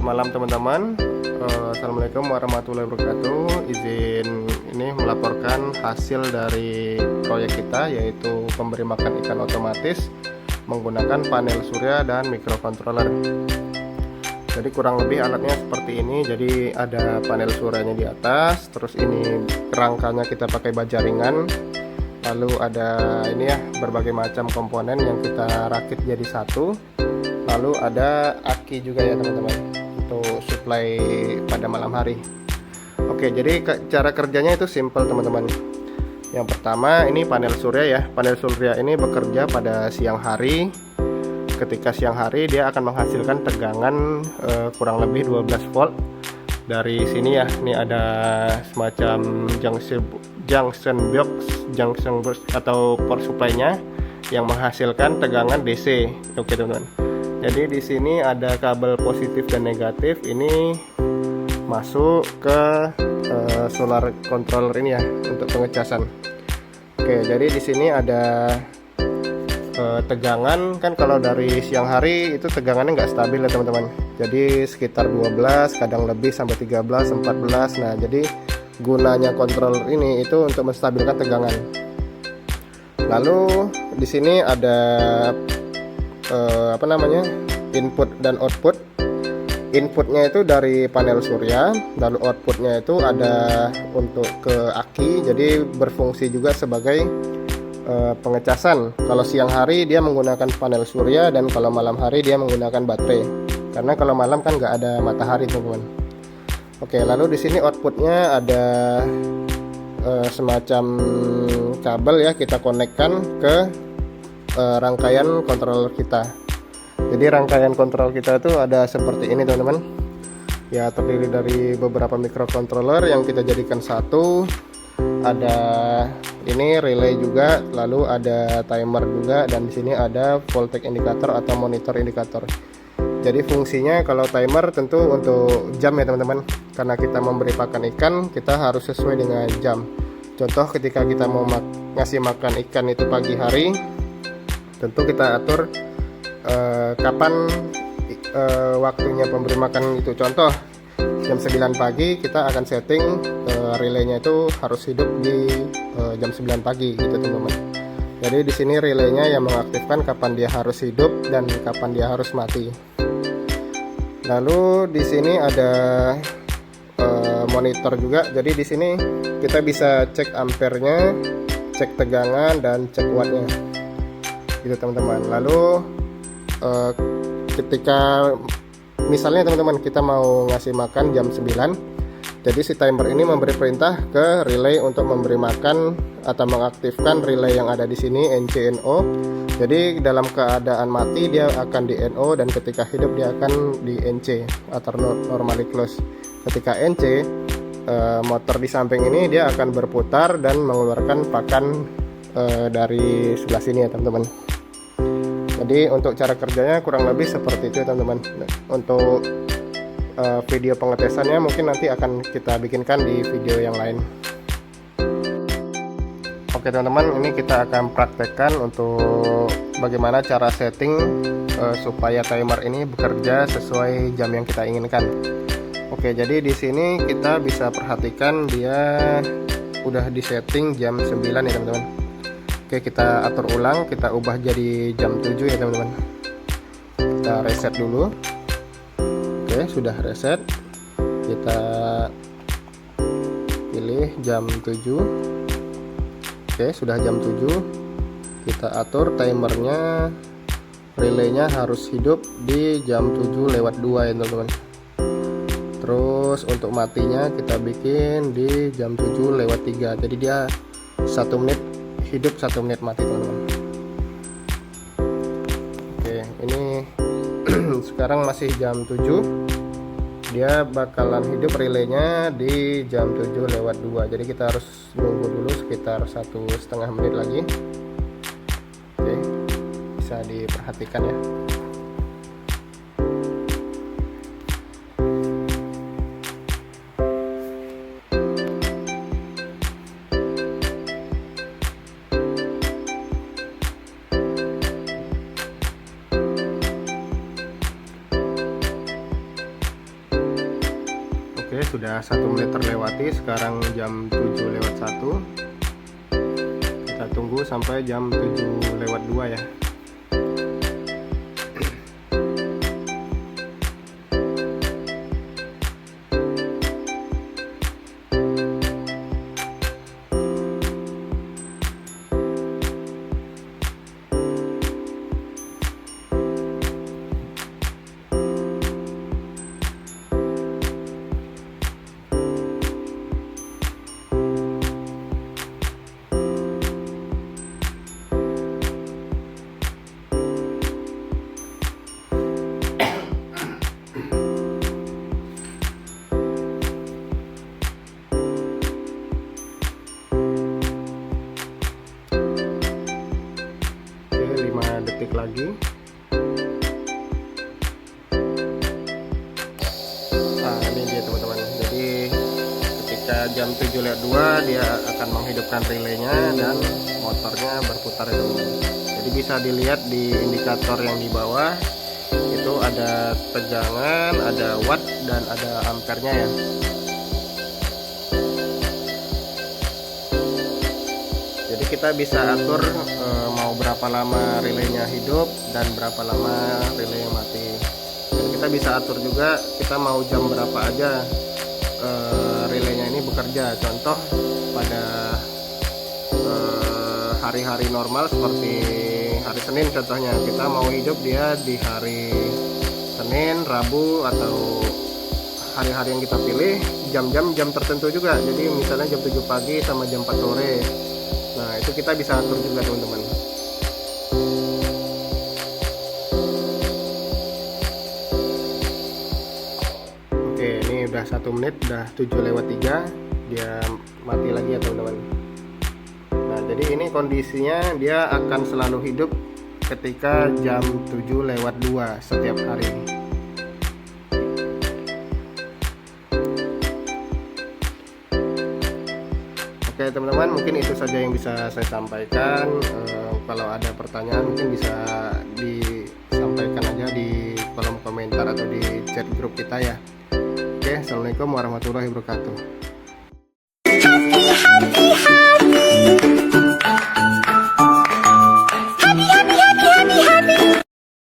malam teman-teman. Assalamualaikum warahmatullahi wabarakatuh. Izin ini melaporkan hasil dari proyek kita, yaitu pemberi makan ikan otomatis menggunakan panel surya dan microcontroller. Jadi kurang lebih alatnya seperti ini. Jadi ada panel suryanya di atas, terus ini rangkanya kita pakai baja ringan, lalu ada ini ya berbagai macam komponen yang kita rakit jadi satu. Lalu ada aki juga ya teman-teman, untuk supply pada malam hari. Oke, jadi cara kerjanya itu simple teman-teman. Yang pertama ini panel surya ya. Panel surya ini bekerja pada siang hari. Ketika siang hari dia akan menghasilkan tegangan kurang lebih 12 volt. Dari sini ya, ini ada semacam junction box atau power supply-nya yang menghasilkan tegangan DC. Oke teman-teman. Jadi di sini ada kabel positif dan negatif, ini masuk ke solar controller ini ya untuk pengecasan. Oke, jadi di sini ada tegangan, kan kalau dari siang hari itu tegangannya nggak stabil ya teman-teman. Jadi sekitar 12, kadang lebih sampai 13, 14. Nah, jadi gunanya controller ini itu untuk menstabilkan tegangan. Lalu di sini ada input dan output. Inputnya itu dari panel surya, lalu outputnya itu ada untuk ke aki, jadi berfungsi juga sebagai pengecasan. Kalau siang hari dia menggunakan panel surya, dan kalau malam hari dia menggunakan baterai, karena kalau malam kan nggak ada matahari teman-teman. Oke, lalu di sini outputnya ada semacam kabel ya, kita konekkan ke rangkaian controller kita. Jadi rangkaian kontrol kita itu ada seperti ini teman-teman ya, terdiri dari beberapa microcontroller yang kita jadikan satu. Ada ini relay juga, lalu ada timer juga, dan di sini ada voltage indicator atau monitor indikator. Jadi fungsinya kalau timer tentu untuk jam ya teman-teman, karena kita memberi pakan ikan kita harus sesuai dengan jam. Contoh ketika kita mau ngasih makan ikan itu pagi hari, tentu kita atur kapan waktunya pemberi makan itu. Contoh jam 9 pagi kita akan setting relaynya itu harus hidup di jam 9 pagi gitu teman-teman. Jadi di sini relaynya yang mengaktifkan kapan dia harus hidup dan kapan dia harus mati. Lalu di sini ada monitor juga. Jadi di sini kita bisa cek ampernya, cek tegangan, dan cek wattnya gitu teman-teman. Lalu ketika misalnya teman-teman kita mau ngasih makan jam 9, jadi si timer ini memberi perintah ke relay untuk memberi makan atau mengaktifkan relay yang ada di sini NCNO. Jadi dalam keadaan mati dia akan di NO, dan ketika hidup dia akan di NC atau normally close. Ketika NC, motor di samping ini dia akan berputar dan mengeluarkan pakan dari sebelah sini ya teman-teman. Jadi untuk cara kerjanya kurang lebih seperti itu teman-teman. Untuk video pengetesannya mungkin nanti akan kita bikinkan di video yang lain. Oke teman-teman, ini kita akan praktekkan untuk bagaimana cara setting supaya timer ini bekerja sesuai jam yang kita inginkan. Oke, jadi di sini kita bisa perhatikan dia udah disetting jam 9 ya teman-teman. Oke, kita atur ulang, kita ubah jadi jam 7 ya teman-teman. Kita reset dulu. Oke, sudah reset. Kita pilih jam 7. Oke, sudah jam 7. Kita atur timernya, relaynya harus hidup di jam 7:02 ya teman-teman. Terus untuk matinya kita bikin di jam 7:03. Jadi dia 1 menit hidup, 1 menit mati teman-teman. Oke, ini sekarang masih jam 7. Dia bakalan hidup relaynya di jam 7:02. Jadi kita harus nunggu dulu sekitar 1,5 menit lagi. Oke, bisa diperhatikan ya. sudah 1 menit terlewati. Sekarang jam 7:01. Kita tunggu sampai jam 7:02 ya. Detik lagi. Nah, ini dia teman-teman. Jadi ketika jam 7:02 dia akan menghidupkan relaynya dan motornya berputar itu. Jadi bisa dilihat di indikator yang di bawah itu ada tegangan, ada watt dan ada ampernya ya. Jadi kita bisa atur mau berapa lama relaynya hidup dan berapa lama relay mati. Dan kita bisa atur juga kita mau jam berapa aja relaynya ini bekerja. Contoh pada hari-hari normal seperti hari Senin contohnya, kita mau hidup dia di hari Senin, Rabu atau hari-hari yang kita pilih, jam tertentu juga. Jadi misalnya jam 7 pagi sama jam 4 sore. Nah, itu kita bisa atur juga teman-teman. Oke, ini udah 1 menit, udah 7:03, dia mati lagi ya teman-teman. Nah, jadi ini kondisinya dia akan selalu hidup ketika jam 7:02 setiap hari. Oke teman-teman, mungkin itu saja yang bisa saya sampaikan. Kalau ada pertanyaan mungkin bisa disampaikan aja di kolom komentar atau di chat grup kita ya. Oke, assalamualaikum warahmatullahi wabarakatuh.